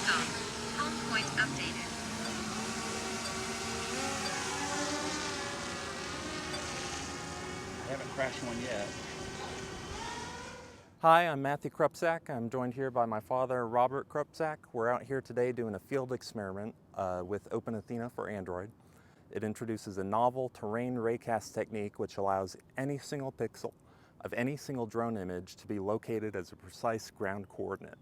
Liftoff. Home point updated. I haven't crashed one yet. Hi, I'm Matthew Krupczak. I'm joined here by my father, Robert Krupczak. We're out here today doing a field experiment with OpenAthena for Android. It introduces a novel terrain-raycast technique which allows any single pixel of any single drone image to be located as a precise ground coordinate.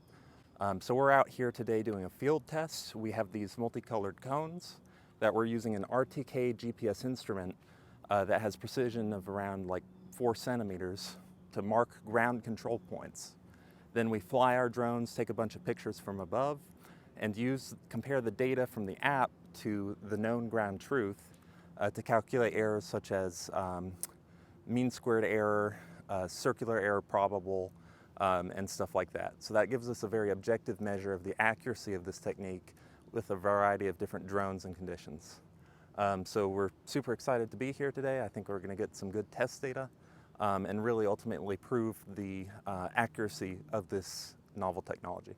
So we're out here today doing a field test. We have these multicolored cones that we're using an RTK GPS instrument that has precision of around like 4 centimeters to mark ground control points. Then we fly our drones, take a bunch of pictures from above, and compare the data from the app to the known ground truth to calculate errors such as mean squared error, circular error probable, and stuff like that. So that gives us a very objective measure of the accuracy of this technique with a variety of different drones and conditions. So we're super excited to be here today. I think we're going to get some good test data and really ultimately prove the accuracy of this novel technology.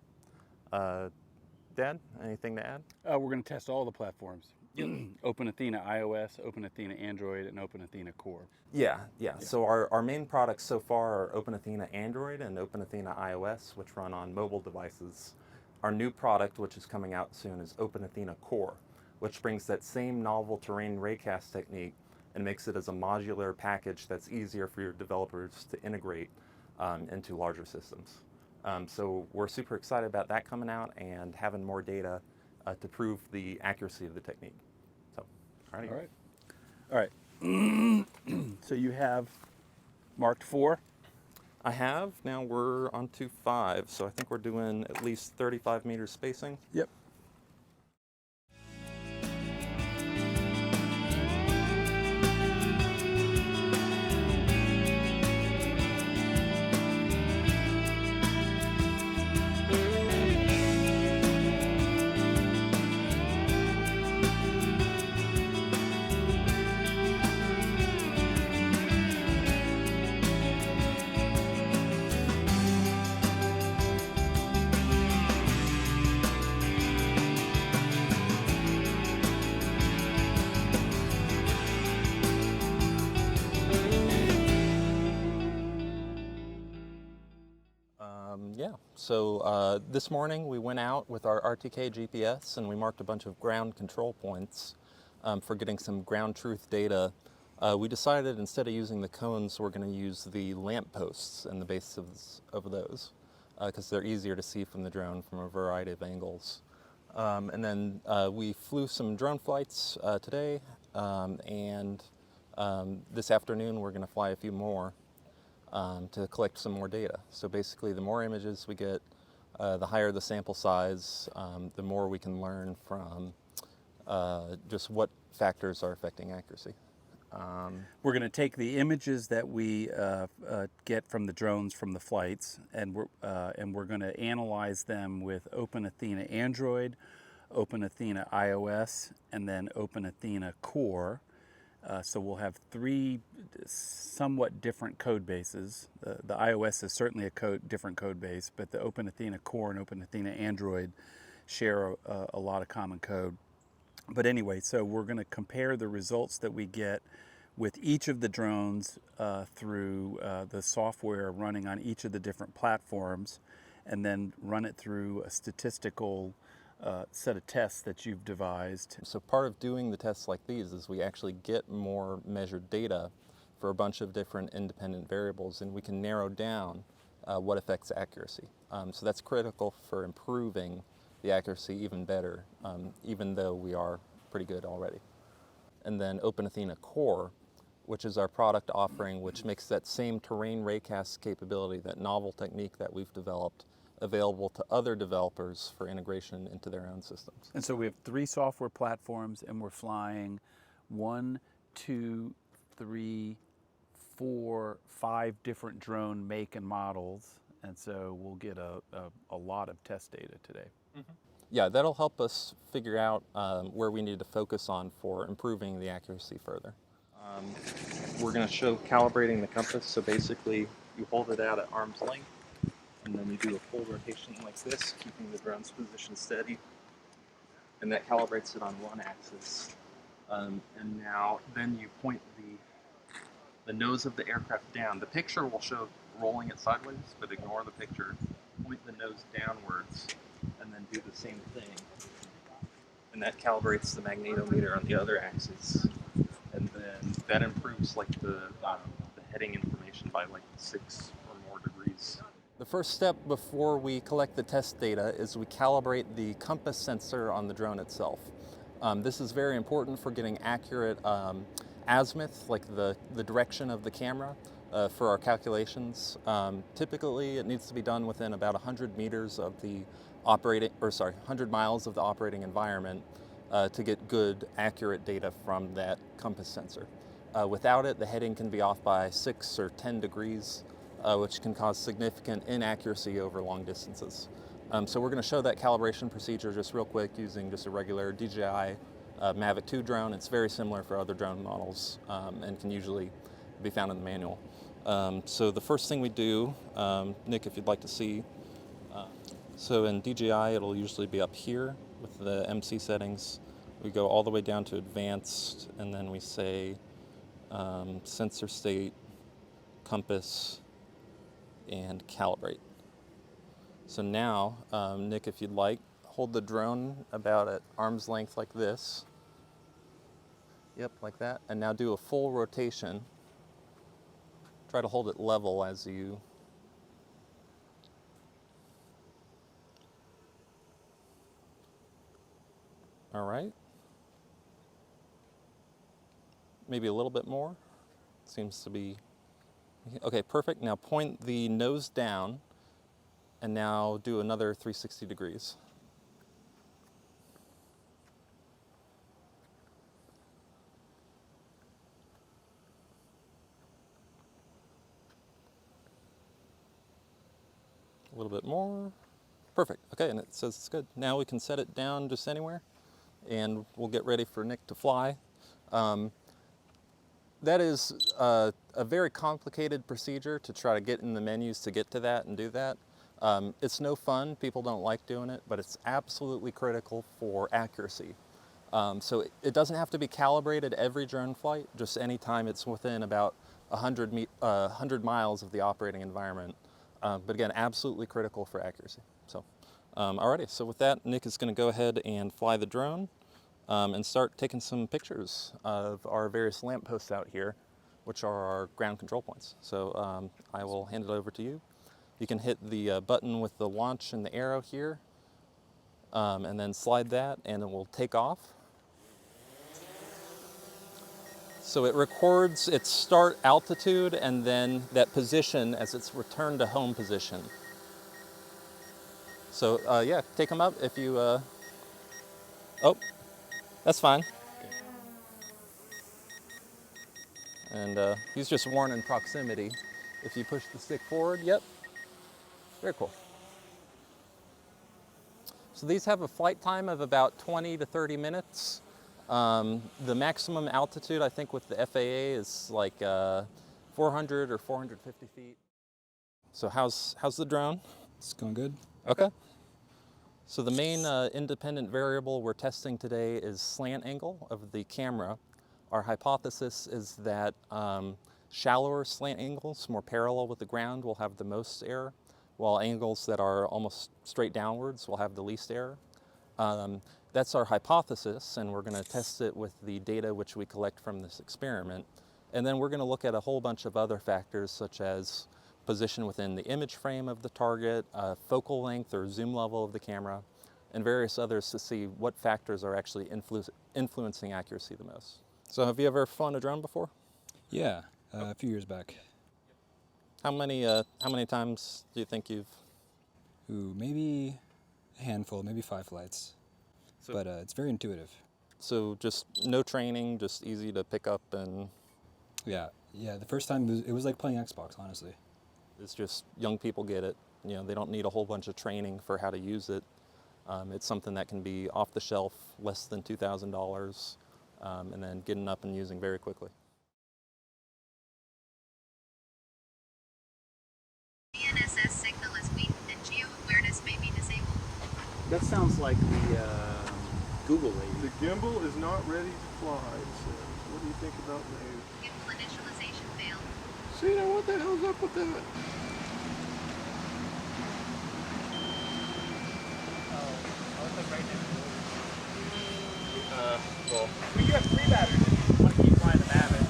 Dad, anything to add? We're going to test all the platforms. OpenAthena iOS, OpenAthena Android, and OpenAthena Core. Yeah. So our main products so far are OpenAthena Android and OpenAthena iOS, which run on mobile devices. Our new product, which is coming out soon, is OpenAthena Core, which brings that same novel terrain raycast technique and makes it as a modular package that's easier for your developers to integrate into larger systems. So we're super excited about that coming out and having more data to prove the accuracy of the technique. So, All right. So you have marked 4. I have. Now we're on to 5, so I think we're doing at least 35 meters spacing. Yep. So this morning we went out with our RTK GPS and we marked a bunch of ground control points for getting some ground truth data. We decided instead of using the cones, we're going to use the lamp posts and the bases of those because they're easier to see from the drone from a variety of angles. And then we flew some drone flights today, and this afternoon we're going to fly a few more to collect some more data. So basically the more images we get, the higher the sample size, the more we can learn from just what factors are affecting accuracy. We're going to take the images that we get from the drones from the flights, and we're going to analyze them with OpenAthena Android, OpenAthena iOS, and then OpenAthena Core. So we'll have 3 somewhat different code bases. The iOS is certainly a different code base, but the OpenAthena Core and OpenAthena Android share a lot of common code. But anyway, so we're going to compare the results that we get with each of the drones through the software running on each of the different platforms, and then run it through a statistical set of tests that you've devised. So part of doing the tests like these is we actually get more measured data for a bunch of different independent variables, and we can narrow down what affects accuracy. So that's critical for improving the accuracy even better, even though we are pretty good already. And then OpenAthena Core, which is our product offering, which makes that same terrain raycast capability, that novel technique that we've developed, available to other developers for integration into their own systems. And so we have 3 software platforms, and we're flying 1, 2, 3, 4, 5 different drone make and models, and so we'll get a lot of test data today. Mm-hmm. Yeah, that'll help us figure out where we need to focus on for improving the accuracy further. We're going to show calibrating the compass. So basically, you hold it out at arm's length, And then you do a full rotation like this, keeping the drone's position steady. And that calibrates it on one axis. And now, then you point the nose of the aircraft down. The picture will show rolling it sideways, but ignore the picture. Point the nose downwards, and then do the same thing. And that calibrates the magnetometer on the other axis. And then that improves like the heading information by like 6 or more degrees. The first step before we collect the test data is we calibrate the compass sensor on the drone itself. This is very important for getting accurate azimuth, like the direction of the camera for our calculations. Typically it needs to be done within about 100 meters of the 100 miles of the operating environment to get good, accurate data from that compass sensor. Without it, the heading can be off by 6 or 10 degrees, which can cause significant inaccuracy over long distances. So we're going to show that calibration procedure just real quick using just a regular DJI Mavic 2 drone. It's very similar for other drone models and can usually be found in the manual. So the first thing we do, Nick, if you'd like to see, so in DJI it'll usually be up here with the MC settings. We go all the way down to advanced, and then we say sensor state, compass, and calibrate. So now, Nick, if you'd like, hold the drone about at arm's length like this. Yep, like that. And now do a full rotation. Try to hold it level as you... All right. Maybe a little bit more. Seems to be... Okay, perfect. Now point the nose down, and now do another 360 degrees. A little bit more. Perfect. Okay, and it says it's good. Now we can set it down just anywhere, and we'll get ready for Nick to fly. That is a very complicated procedure to try to get in the menus to get to that and do that. It's no fun. People don't like doing it, but it's absolutely critical for accuracy. So it doesn't have to be calibrated every drone flight, just any time it's within about 100 miles of the operating environment. But again, absolutely critical for accuracy. So, alrighty, so with that, Nick is going to go ahead and fly the drone and start taking some pictures of our various lampposts out here, which are our ground control points. So I will hand it over to you. You can hit the button with the launch and the arrow here, and then slide that, and it will take off. So it records its start altitude and then that position as it's returned to home position. So yeah, take them up if you, oh, that's fine. And he's just warned in proximity. If you push the stick forward, yep, very cool. So these have a flight time of about 20 to 30 minutes. The maximum altitude, I think, with the FAA is like 400 or 450 feet. So how's the drone? It's going good. Okay. So the main independent variable we're testing today is slant angle of the camera. Our hypothesis is that shallower slant angles, more parallel with the ground, will have the most error, while angles that are almost straight downwards will have the least error. That's our hypothesis, and we're going to test it with the data which we collect from this experiment. And then we're going to look at a whole bunch of other factors, such as position within the image frame of the target, focal length or zoom level of the camera, and various others to see what factors are actually influencing accuracy the most. So have you ever flown a drone before? Yeah, a few years back. How many times do you think you've... Ooh, maybe a handful, maybe 5 flights. But it's very intuitive. So just no training, just easy to pick up and... Yeah, the first time it was like playing Xbox, honestly. It's just young people get it. You know, they don't need a whole bunch of training for how to use it. It's something that can be off the shelf, less than $2,000, and then getting up and using very quickly. GNSS signal is weak. That sounds like the Google lady. The gimbal is not ready to fly, it says. What do you think about that? Gimbal initialization failed. See, now what the hell's up with that? Well, you have 3 batteries. You want to keep flying the Mavic.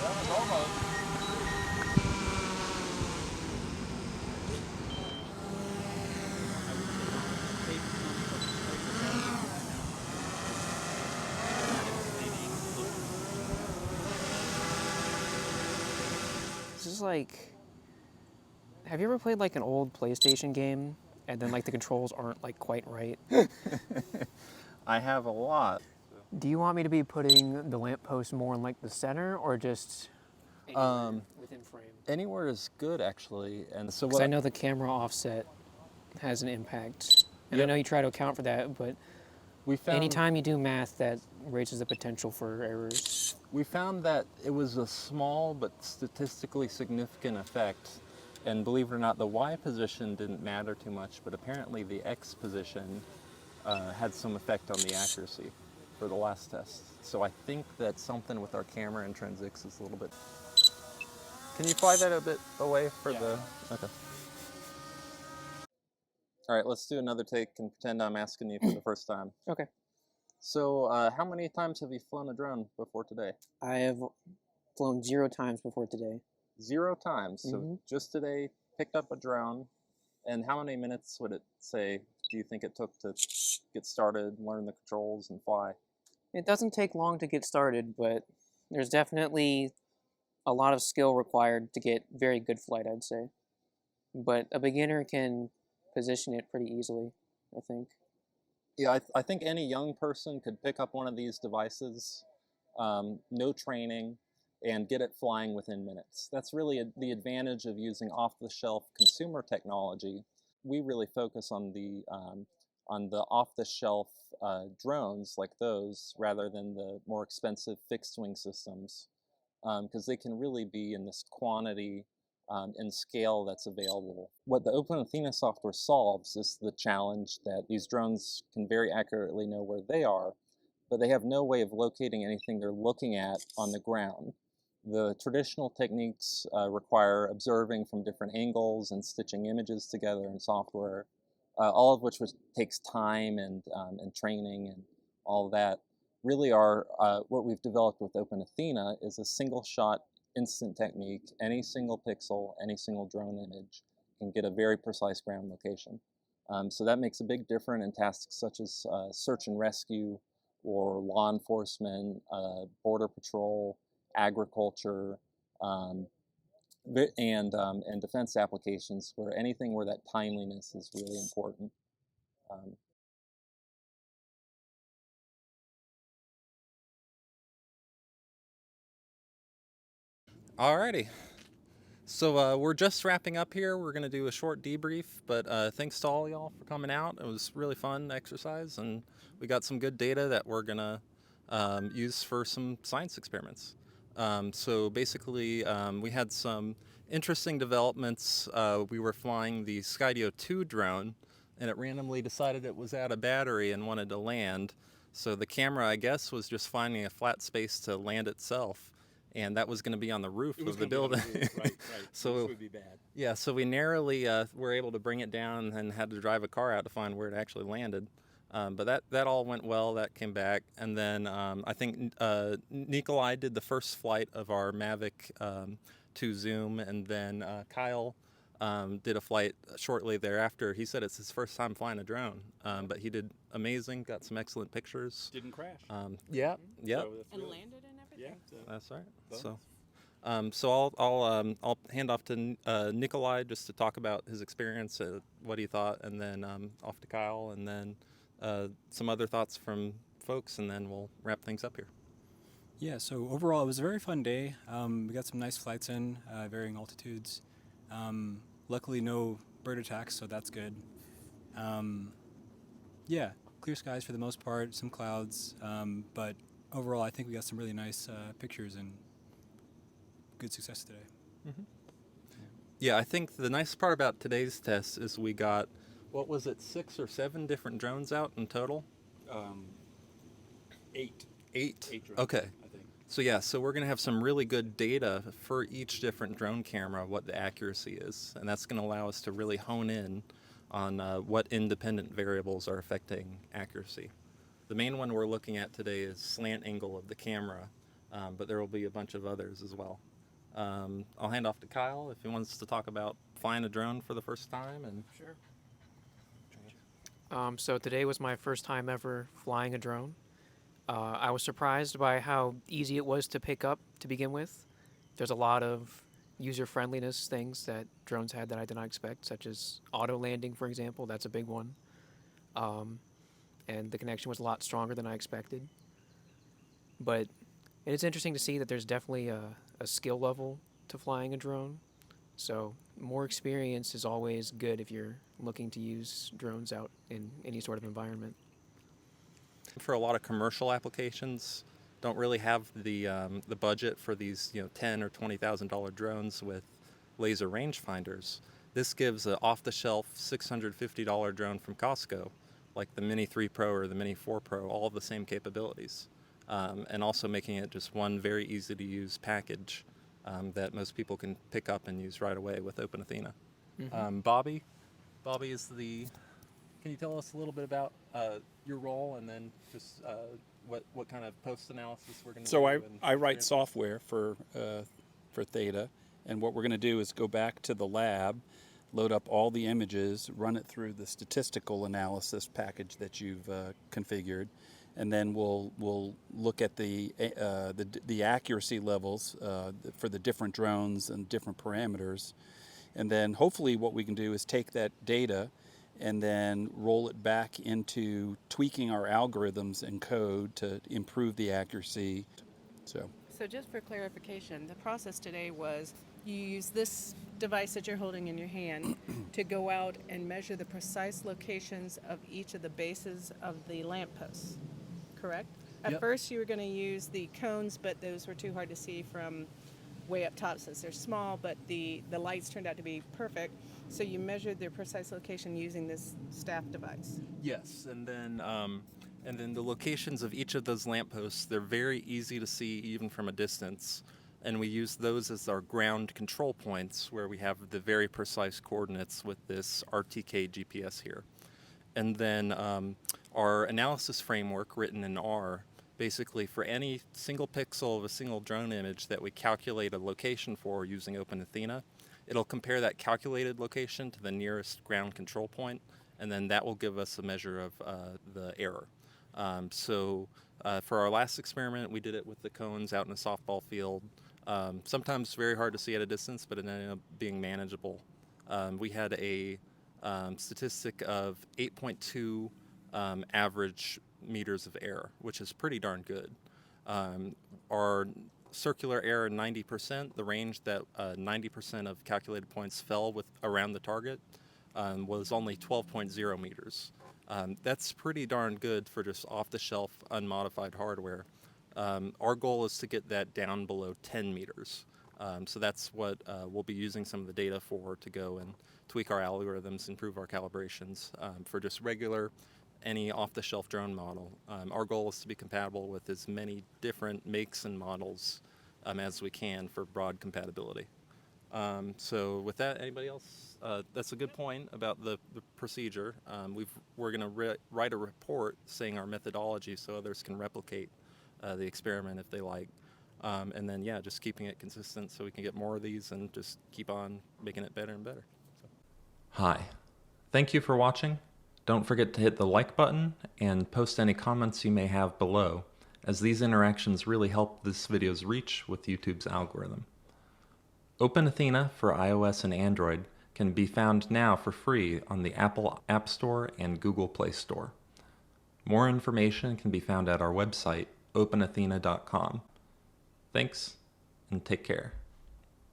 That was almost. This is like, have you ever played like an old PlayStation game and then like the controls aren't like quite right? I have a lot. Do you want me to be putting the lamppost more in like the center or just anywhere within frame? Anywhere is good, actually. And so Because I know the camera offset has an impact. And I know you try to account for that, but we found, anytime you do math, that raises the potential for errors. we found that it was a small but statistically significant effect. And believe it or not, the Y position didn't matter too much, but apparently the X position had some effect on the accuracy for the last test. So I think that something with our camera intrinsics is a little bit... Can you fly that a bit away for the... Okay. All right, let's do another take and pretend I'm asking you for the first time. Okay. So how many times have you flown a drone before today? I have flown 0 times before today. 0 times. So just today, picked up a drone. And how many minutes would it say, do you think it took to get started, learn the controls, and fly? It doesn't take long to get started, but there's definitely a lot of skill required to get very good flight, I'd say. But a beginner can position it pretty easily, I think. Yeah, I think any young person could pick up one of these devices, no training, and get it flying within minutes. That's really the advantage of using off-the-shelf consumer technology. We really focus on the off-the-shelf drones like those rather than the more expensive fixed-wing systems, because they can really be in this quantity and scale that's available. What the OpenAthena software solves is the challenge that these drones can very accurately know where they are, but they have no way of locating anything they're looking at on the ground. The traditional techniques require observing from different angles and stitching images together in software, all of which takes time and training and all that. Really what we've developed with OpenAthena is a single-shot instant technique. Any single pixel, any single drone image can get a very precise ground location. So that makes a big difference in tasks such as search and rescue or law enforcement, border patrol, agriculture, and defense applications, where anything where that timeliness is really important. Alrighty, so we're just wrapping up here. We're going to do a short debrief, but thanks to all y'all for coming out. It was really fun exercise, and we got some good data that we're going to use for some science experiments. So basically, we had some interesting developments. We were flying the Skydio 2 drone, and it randomly decided it was out of battery and wanted to land. So the camera, I guess, was just finding a flat space to land itself. And that was going to be on the roof of the building. Right. So this would be bad. Yeah, so we narrowly were able to bring it down and had to drive a car out to find where it actually landed. But that all went well. That came back. And then I think Nikolai did the first flight of our Mavic 2 Zoom. And then Kyle did a flight shortly thereafter. He said it's his first time flying a drone. But he did amazing, got some excellent pictures. Didn't crash. Yeah. So And landed and everything? Yeah. So That's right. bonus. So I'll hand off to Nikolai just to talk about his experience, what he thought, and then off to Kyle, and then some other thoughts from folks, and then we'll wrap things up here. Yeah, so overall it was a very fun day. We got some nice flights in, varying altitudes. Luckily no bird attacks, so that's good. Yeah, clear skies for the most part, some clouds, but overall, I think we got some really nice pictures and good success today. Mm-hmm. Yeah, I think the nice part about today's test is we got, what was it, 6 or 7 different drones out in total? 8. 8? 8 drones, Okay. I think. So yeah, so we're going to have some really good data for each different drone camera, what the accuracy is. And that's going to allow us to really hone in on what independent variables are affecting accuracy. The main one we're looking at today is slant angle of the camera, but there will be a bunch of others as well. I'll hand off to Kyle if he wants to talk about flying a drone for the first time. And Sure. So today was my first time ever flying a drone. I was surprised by how easy it was to pick up to begin with. There's a lot of user-friendliness things that drones had that I did not expect, such as auto landing, for example. That's a big one. And the connection was a lot stronger than I expected. But it's interesting to see that there's definitely a skill level to flying a drone. So more experience is always good if you're looking to use drones out in any sort of environment. for a lot of commercial applications, don't really have the budget for these $10,000 or $20,000 drones with laser rangefinders. This gives an off-the-shelf $650 drone from Costco, like the Mini 3 Pro or the Mini 4 Pro, all the same capabilities, and also making it just one very easy-to-use package that most people can pick up and use right away with OpenAthena. Mm-hmm. Bobby is the. Can you tell us a little bit about your role, and then just what kind of post analysis we're going to do? So I write software for Theta, and what we're going to do is go back to the lab, load up all the images, run it through the statistical analysis package that you've configured, and then we'll look at the accuracy levels for the different drones and different parameters, and then hopefully what we can do is take that data and then roll it back into tweaking our algorithms and code to improve the accuracy. So just for clarification, the process today was you use this device that you're holding in your hand to go out and measure the precise locations of each of the bases of the lampposts, correct? At Yep. first you were going to use the cones, but those were too hard to see from way up top since they're small, but the lights turned out to be perfect. So you measured their precise location using this staff device. Yes, and then the locations of each of those lampposts, they're very easy to see even from a distance, and we use those as our ground control points where we have the very precise coordinates with this RTK GPS here. And then our analysis framework written in R, basically for any single pixel of a single drone image that we calculate a location for using OpenAthena, it'll compare that calculated location to the nearest ground control point, and then that will give us a measure of the error. For our last experiment, we did it with the cones out in a softball field. Sometimes very hard to see at a distance, but it ended up being manageable. We had a statistic of 8.2 average meters of error, which is pretty darn good. Our circular error 90%, the range that 90% of calculated points fell with around the target, was only 12.0 meters. That's pretty darn good for just off-the-shelf, unmodified hardware. Our goal is to get that down below 10 meters. So that's what we'll be using some of the data for to go and tweak our algorithms, improve our calibrations for just regular, any off-the-shelf drone model. Our goal is to be compatible with as many different makes and models as we can for broad compatibility. So with that, anybody else? That's a good point about the procedure. We're going to write a report saying our methodology so others can replicate the experiment if they like. And then, yeah, just keeping it consistent so we can get more of these and just keep on making it better and better. So. Hi. Thank you for watching. Don't forget to hit the like button and post any comments you may have below, as these interactions really help this video's reach with YouTube's algorithm. OpenAthena for iOS and Android can be found now for free on the Apple App Store and Google Play Store. More information can be found at our website, openathena.com. Thanks, and take care.